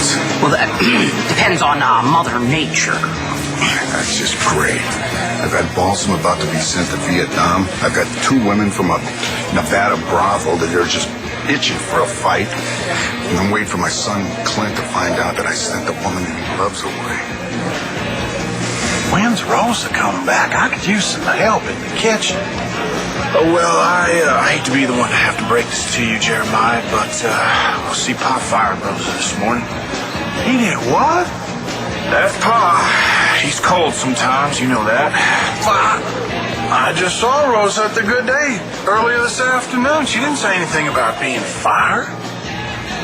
happens? Well, that depends on Mother Nature. That's just great. I've got Balsam about to be sent to Vietnam. I've got 2 women from a Nevada brothel that are just itching for a fight. And I'm waiting for my son Clint to find out that I sent the woman that he loves away. When's Rosa coming back? I could use some help in the kitchen. Well, I hate to be the one to have to break this to you, Jeremiah, but we'll see Pa fired Rosa this morning. He did what? That's Pa. He's cold sometimes, you know that. I just saw Rosa at the Good Day earlier this afternoon. She didn't say anything about being fired.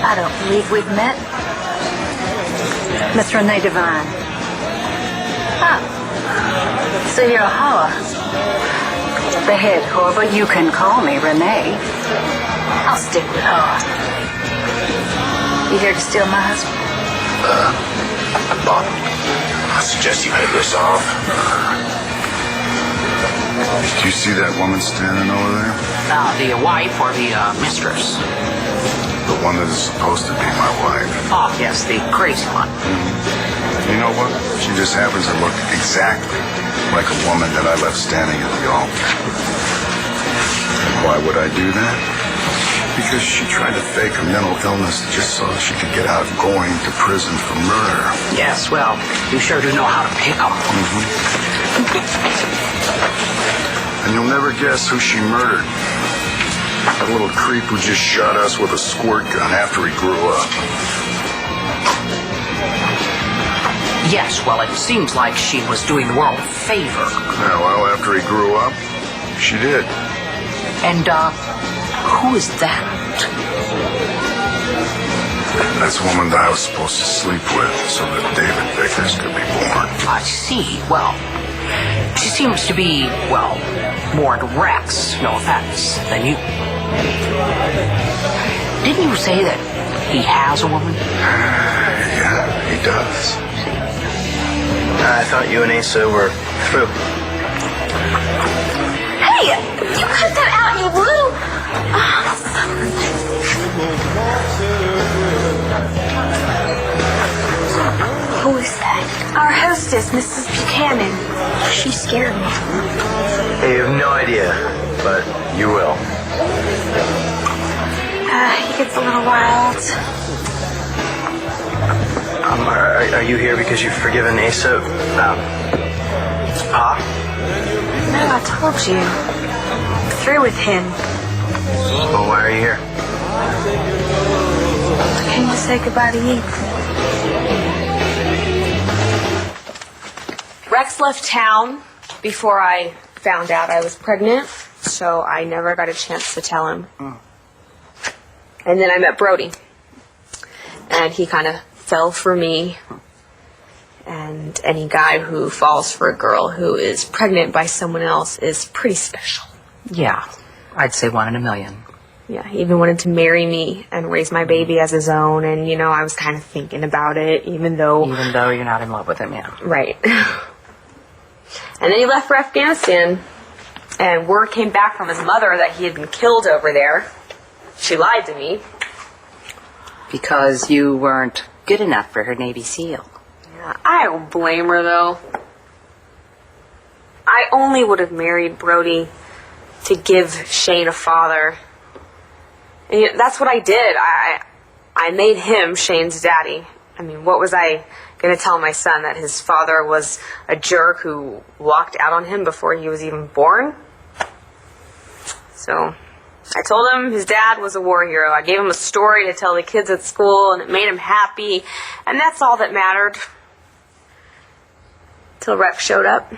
I don't believe we've met. Miss Renee Devine. Oh. So you're a whore. The head whore, but you can call me Renee. I'll stick with whore. You here to steal my husband? Bob, I suggest you head this off. Do you see that woman standing over there? The wife or the mistress? The one that is supposed to be my wife. Oh, yes, the crazy one. You know what? She just happens to look exactly like a woman that I left standing at the altar. Why would I do that? Because she tried to fake a mental illness just so she could get out of going to prison for murder. Yes, well, you sure do know how to pick them. And you'll never guess who she murdered. That little creep who just shot us with a squirt gun after he grew up. Yes, well, it seems like she was doing the world a favor. Yeah, well, after he grew up, she did. And, who is that? That's the woman that I was supposed to sleep with so that David Vickers could be born. I see. Well, she seems to be, well, more into Rex, no offense, than you. Didn't you say that he has a woman? Yeah, he does. I thought you and Asa were through. Hey, you cut that out, you little... Who is that? Our hostess, Mrs. Buchanan. She scared me. You have no idea, but you will. He gets a little wild. Are you here because you've forgiven Asa? Pa? No, I told you. I'm through with him. Well, why are you here? I came to say goodbye to you. Rex left town before I found out I was pregnant, so I never got a chance to tell him. And then I met Brody, and he kind of fell for me. And any guy who falls for a girl who is pregnant by someone else is pretty special. Yeah, I'd say 1 in a million. Yeah, he even wanted to marry me and raise my baby as his own, and, you know, I was kind of thinking about it, even though... Even though you're not in love with him, yeah. Right. And then he left for Afghanistan, and word came back from his mother that he had been killed over there. She lied to me. Because you weren't good enough for her Navy SEAL. Yeah, I don't blame her, though. I only would have married Brody to give Shane a father. And you know, that's what I did. I made him Shane's daddy. I mean, what was I going to tell my son, that his father was a jerk who walked out on him before he was even born? So I told him his dad was a war hero. I gave him a story to tell the kids at school, and it made him happy. And that's all that mattered. Till Rex showed up.